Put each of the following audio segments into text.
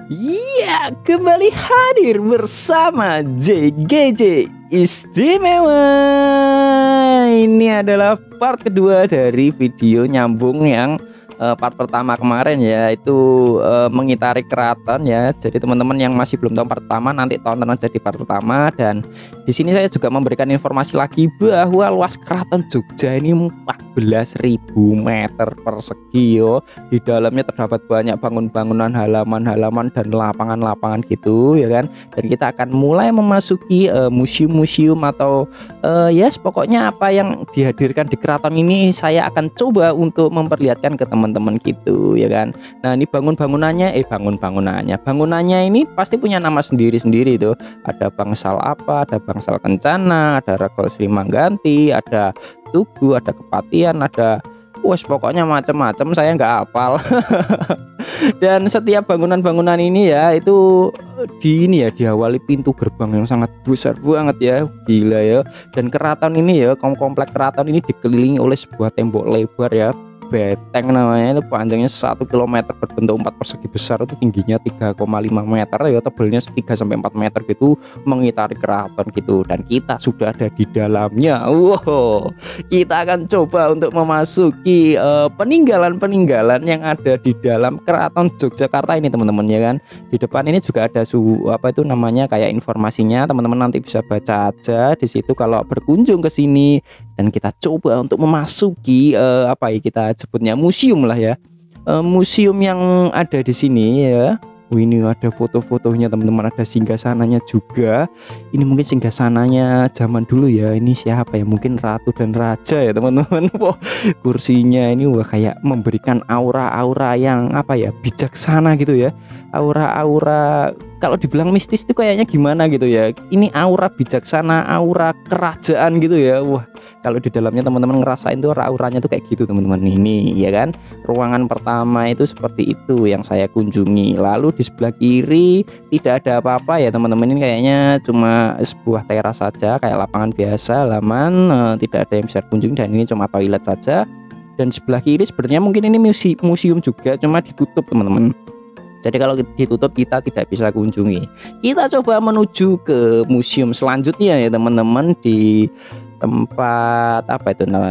Iya, kembali hadir bersama JGJ Istimewa. Ini adalah part kedua dari video nyambung yang part pertama kemarin ya, itu mengitari keraton ya. Jadi teman-teman yang masih belum tahu part pertama, nanti tonton aja di part pertama. Dan di sini saya juga memberikan informasi lagi bahwa luas keraton Jogja ini 14.000 meter persegi yo. Di dalamnya terdapat banyak bangunan, halaman-halaman dan lapangan-lapangan gitu ya kan. Dan kita akan mulai memasuki museum-museum atau yes, pokoknya apa yang dihadirkan di keraton ini saya akan coba untuk memperlihatkan ke teman-teman gitu ya kan. Nah, ini bangunannya ini pasti punya nama sendiri-sendiri tuh. Ada bangsal apa, ada bangsal kencana, ada regol Sri Mangganti, ada Tugu, ada Kepatian, ada pokoknya macam-macam, saya nggak hafal. Dan setiap bangunan-bangunan ini ya itu diawali pintu gerbang yang sangat besar banget ya, gila ya. Dan keraton ini ya, komplek keraton ini dikelilingi oleh sebuah tembok lebar ya, beteng namanya, itu panjangnya 1 km berbentuk 4 persegi besar, itu tingginya 3,5 meter ya, tebalnya 3-4 meter gitu, mengitari keraton gitu. Dan kita sudah ada di dalamnya. Wow, kita akan coba untuk memasuki peninggalan-peninggalan yang ada di dalam keraton Yogyakarta ini teman-teman ya kan. Di depan ini juga ada kayak informasinya, teman-teman nanti bisa baca aja di situ kalau berkunjung ke sini. Dan kita coba untuk memasuki kita sebutnya museum lah ya, museum yang ada di sini ya. Ini ada foto-fotonya teman-teman, ada singgasananya juga. Ini mungkin singgasananya zaman dulu ya. Ini siapa ya? Mungkin ratu dan raja ya teman-teman. Kursinya ini kayak memberikan aura-aura yang bijaksana gitu ya. Aura-aura kalau dibilang mistis itu kayaknya gimana gitu ya. Ini aura bijaksana, aura kerajaan gitu ya. Kalau di dalamnya teman-teman ngerasain tuh auranya tuh kayak gitu teman-teman. Ini ya kan. Ruangan pertama itu seperti itu yang saya kunjungi. Lalu di sebelah kiri tidak ada apa-apa ya teman-teman. Ini kayaknya cuma sebuah teras saja, kayak lapangan biasa, halaman, tidak ada yang bisa kunjungi. Dan ini cuma toilet saja. Dan sebelah kiri sebenarnya mungkin ini museum juga, cuma ditutup teman-teman. Jadi kalau ditutup kita tidak bisa kunjungi. Kita coba menuju ke museum selanjutnya ya teman-teman, di tempat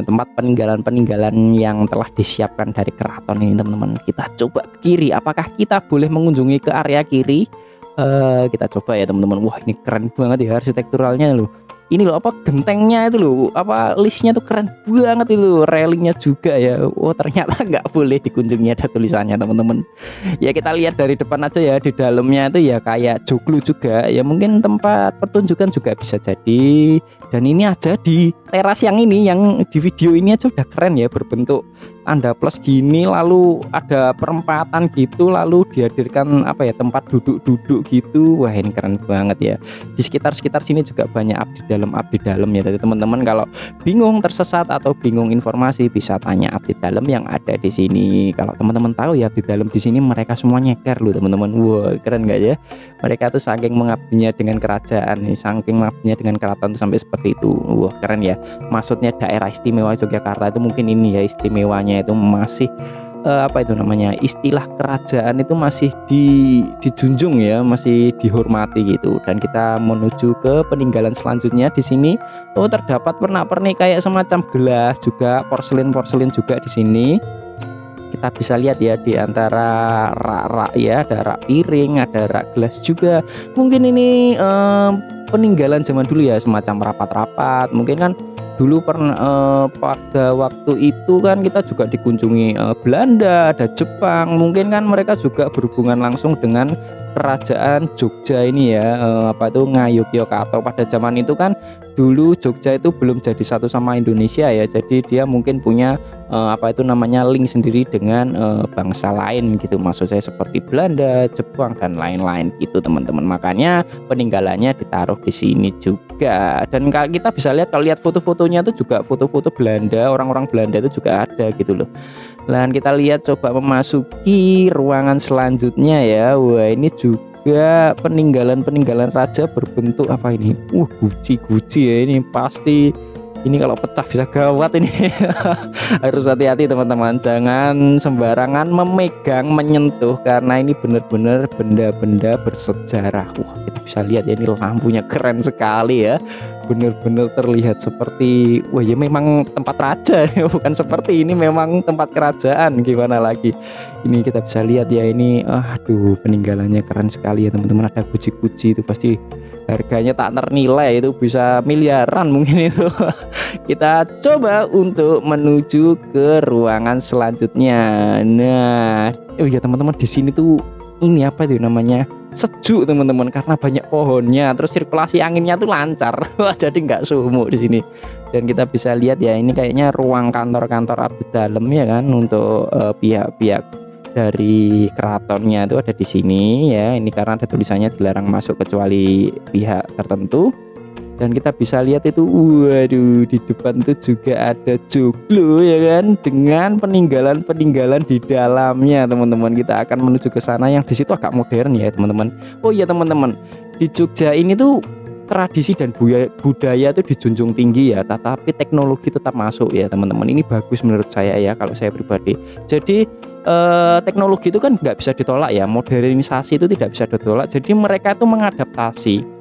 tempat peninggalan yang telah disiapkan dari keraton ini teman-teman. Kita coba ke kiri, apakah kita boleh mengunjungi ke area kiri? Kita coba ya teman-teman. Wah, ini keren banget ya arsitekturalnya loh. Ini loh gentengnya itu loh, listnya tuh keren banget itu, railingnya juga ya. Ternyata nggak boleh dikunjungi, ada tulisannya teman-teman. Ya kita lihat dari depan aja ya, di dalamnya itu ya kayak joglo juga ya, mungkin tempat pertunjukan juga bisa jadi. Dan ini aja di teras yang di video ini aja udah keren ya, berbentuk tanda plus gini, lalu ada perempatan gitu, lalu dihadirkan tempat duduk-duduk gitu. Wah, ini keren banget ya. Di sekitar sini juga banyak abdi dalam ya. Jadi teman-teman kalau bingung, tersesat atau bingung informasi, bisa tanya abdi dalam yang ada di sini. Kalau teman-teman tahu ya, abdi dalam di sini mereka semua nyeker loh teman-teman. Wah, keren nggak ya? Mereka tuh saking mengabdinya dengan kerajaan, saking mengabdinya dengan keraton tuh sampai seperti itu. Wah, keren ya. Maksudnya daerah istimewa Yogyakarta itu mungkin ini ya, istimewanya itu masih istilah kerajaan itu masih dijunjung ya, masih dihormati gitu. Dan kita menuju ke peninggalan selanjutnya. Di sini terdapat pernak-pernik kayak semacam gelas juga, porselen juga di sini. Kita bisa lihat ya, di antara rak-rak ya, ada rak piring, ada rak gelas juga. Mungkin ini peninggalan zaman dulu ya, semacam rapat-rapat. Mungkin kan dulu pada waktu itu kan kita juga dikunjungi Belanda, ada Jepang, mungkin kan mereka juga berhubungan langsung dengan kerajaan Jogja ini ya, Ngayogyakarta. Pada zaman itu kan dulu Jogja itu belum jadi satu sama Indonesia ya, jadi dia mungkin punya link sendiri dengan bangsa lain gitu, maksud saya seperti Belanda, Jepang dan lain-lain gitu teman-teman. Makanya peninggalannya ditaruh di sini juga. Dan kita bisa lihat, kalau lihat foto-fotonya itu juga foto-foto Belanda, orang-orang Belanda itu juga ada gitu loh. Dan kita lihat, coba memasuki ruangan selanjutnya ya. Wah, ini juga peninggalan raja berbentuk guci-guci ya. Ini pasti Ini kalau pecah bisa gawat ini. Harus hati-hati teman-teman, jangan sembarangan memegang, menyentuh, karena ini benar-benar benda-benda bersejarah. Wah, kita bisa lihat ya, ini lampunya keren sekali ya, benar-benar terlihat seperti, wah ya memang tempat raja ya, bukan seperti ini, memang tempat kerajaan, gimana lagi. Ini kita bisa lihat ya, ini aduh peninggalannya keren sekali ya teman-teman. Ada guci-guci itu pasti harganya tak ternilai, itu bisa miliaran mungkin itu. Kita coba untuk menuju ke ruangan selanjutnya. Nah, oh ya teman-teman, di sini tuh ini apa itu namanya, sejuk teman-teman, karena banyak pohonnya, terus sirkulasi anginnya tuh lancar. Jadi nggak sumuk di sini. Dan kita bisa lihat ya, ini kayaknya ruang kantor-kantor abdi dalam ya kan, untuk pihak-pihak dari keratonnya itu ada di sini ya. Ini karena ada tulisannya dilarang masuk kecuali pihak tertentu. Dan kita bisa lihat itu, waduh, di depan itu juga ada joglo ya kan, dengan peninggalan-peninggalan di dalamnya teman-teman. Kita akan menuju ke sana, yang di situ agak modern ya teman-teman. Oh iya teman-teman, di Jogja ini tuh tradisi dan budaya itu dijunjung tinggi ya, tetapi teknologi tetap masuk ya teman-teman. Ini bagus menurut saya ya, kalau saya pribadi. Jadi teknologi itu kan nggak bisa ditolak ya, modernisasi itu tidak bisa ditolak. Jadi mereka itu mengadaptasi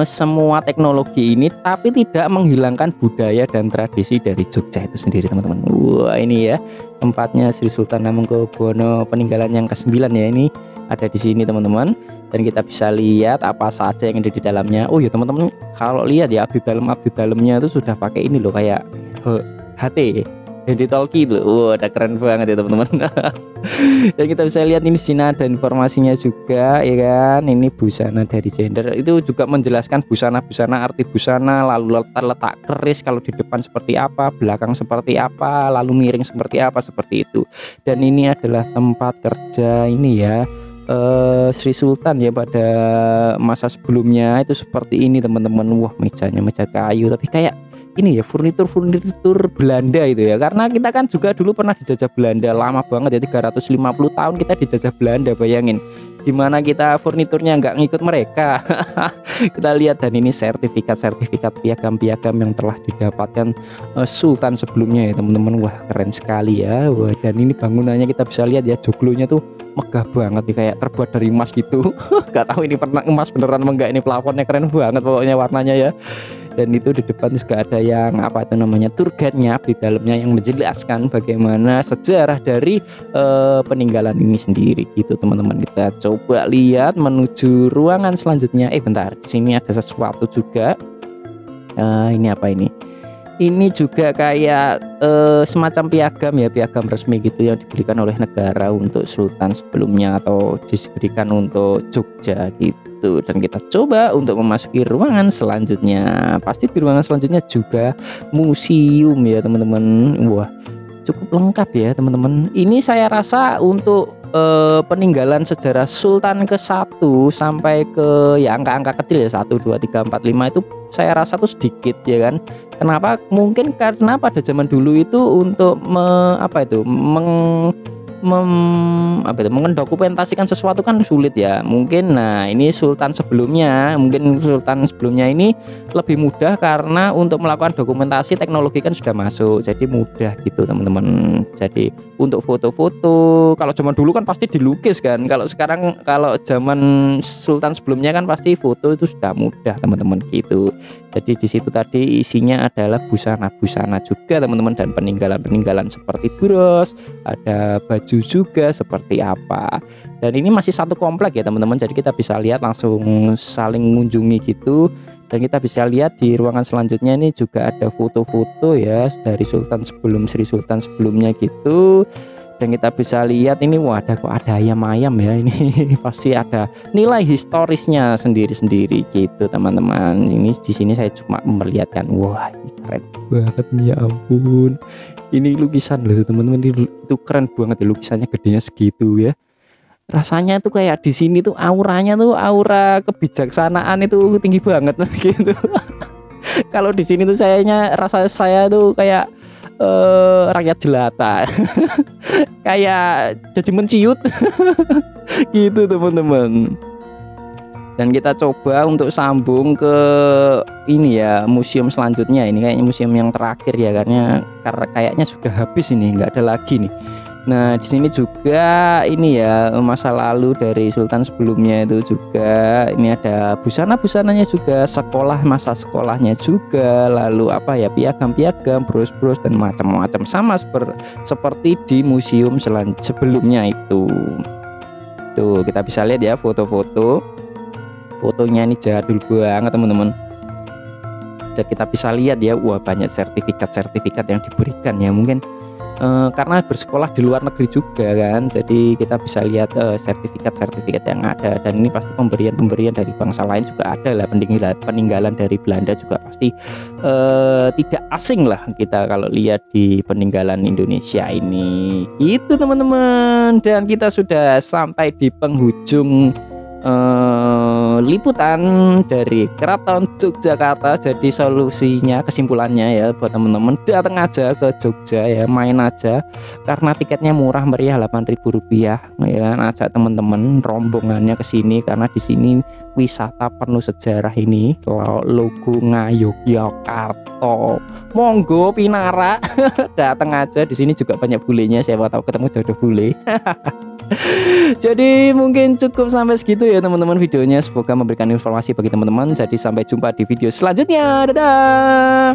semua teknologi ini, tapi tidak menghilangkan budaya dan tradisi dari Jogja itu sendiri teman-teman. Wah, ini ya tempatnya Sri Sultan Hamengkubuwono peninggalan yang ke-9 ya, ini ada di sini teman-teman. Dan kita bisa lihat apa saja yang ada di dalamnya. Oh ya teman-teman, kalau lihat ya abdi dalamnya itu sudah pakai ini loh, kayak HT yang ditolki itu. Wah, udah keren banget ya teman-teman. Dan kita bisa lihat ini di sini ada informasinya juga ya kan. Ini busana dari gender, itu juga menjelaskan busana-busana, arti busana, lalu letak keris kalau di depan seperti apa, belakang seperti apa, lalu miring seperti apa, seperti itu. Dan ini adalah tempat kerja ini ya, Sri Sultan ya pada masa sebelumnya itu seperti ini teman-teman. Wah, mejanya meja kayu, tapi kayak ini ya furnitur Belanda itu ya, karena kita kan juga dulu pernah dijajah Belanda lama banget ya, 350 tahun kita dijajah Belanda. Bayangin gimana kita furniturnya nggak ngikut mereka. Kita lihat, dan ini sertifikat piagam-piagam yang telah didapatkan Sultan sebelumnya ya teman-teman. Wah, keren sekali ya. Wah, dan ini bangunannya kita bisa lihat ya, joglonya tuh megah banget nih, kayak terbuat dari emas gitu. Gak tahu ini pernah emas beneran enggak, ini plafonnya keren banget pokoknya warnanya ya. Dan itu di depan juga ada yang apa itu namanya, tour guide-nya di dalamnya, yang menjelaskan bagaimana sejarah dari peninggalan ini sendiri gitu teman-teman. Kita coba lihat menuju ruangan selanjutnya. Bentar, di sini ada sesuatu juga. Ini apa ini? Ini juga kayak semacam piagam ya, piagam resmi gitu yang diberikan oleh negara untuk sultan sebelumnya, atau diberikan untuk Jogja gitu. Dan kita coba untuk memasuki ruangan selanjutnya. Pasti di ruangan selanjutnya juga museum ya teman-teman. Wah, cukup lengkap ya teman-teman. Ini saya rasa untuk peninggalan sejarah Sultan ke-1 sampai ke ya angka-angka kecil ya, 1, 2, 3, 4, 5 itu saya rasa tuh sedikit ya kan. Kenapa? Mungkin karena pada zaman dulu itu untuk mendokumentasikan sesuatu kan sulit ya mungkin. Nah, ini sultan sebelumnya ini lebih mudah, karena untuk melakukan dokumentasi teknologi kan sudah masuk, jadi mudah gitu teman-teman. Jadi untuk foto-foto, kalau zaman dulu kan pasti dilukis kan, kalau sekarang, kalau zaman sultan sebelumnya kan pasti foto itu sudah mudah teman-teman gitu. Jadi di situ tadi isinya adalah busana-busana juga teman-teman, dan peninggalan-peninggalan seperti bros, ada baju juga seperti apa. Dan ini masih satu komplek ya teman-teman, jadi kita bisa lihat langsung saling mengunjungi gitu. Dan kita bisa lihat di ruangan selanjutnya ini juga ada foto-foto ya dari sultan sebelum, Sri Sultan sebelumnya gitu. Dan kita bisa lihat ini, wah, kok ada ayam-ayam ya, ini pasti ada nilai historisnya sendiri-sendiri gitu teman-teman. Ini di sini saya cuma memperlihatkan, wah ini keren banget nih, ya ampun. Ini lukisan loh teman-teman, itu keren banget ya, lukisannya gedenya segitu ya. Rasanya tuh kayak di sini tuh auranya tuh aura kebijaksanaan itu tinggi banget gitu. Kalau di sini tuh rasa saya tuh kayak rakyat jelata. Kayak jadi menciut gitu teman-teman. Dan kita coba untuk sambung ke ini ya, museum selanjutnya. Ini kayaknya museum yang terakhir ya, karena kayaknya sudah habis ini, nggak ada lagi nih. Nah, di sini juga ini ya, masa lalu dari sultan sebelumnya itu juga. Ini ada busana-busananya juga, sekolah, masa sekolahnya juga, lalu apa ya, piagam-piagam, bros-bros dan macam-macam, sama seperti di museum sebelumnya itu. Tuh, kita bisa lihat ya foto-foto. Fotonya ini jadul banget, teman-teman. Dan kita bisa lihat ya, wah, banyak sertifikat-sertifikat yang diberikan ya, mungkin karena bersekolah di luar negeri juga kan, jadi kita bisa lihat sertifikat-sertifikat yang ada. Dan ini pasti pemberian-pemberian dari bangsa lain juga ada lah, peninggalan dari Belanda juga pasti tidak asing lah kita kalau lihat di peninggalan Indonesia ini gitu, teman-teman. Dan kita sudah sampai di penghujung liputan dari Keraton Yogyakarta. Jadi solusinya, kesimpulannya ya, buat teman-teman, datang aja ke Jogja ya, main aja, karena tiketnya murah meriah, Rp8.000 ya. Ajak teman-teman rombongannya ke sini, karena di sini wisata penuh sejarah ini, logo Ngayogyakarta. Monggo pinara datang aja, di sini juga banyak bulenya, siapa tahu ketemu jodoh bule. Jadi mungkin cukup sampai segitu ya, teman-teman, videonya. Semoga memberikan informasi bagi teman-teman. Jadi sampai jumpa di video selanjutnya. Dadah.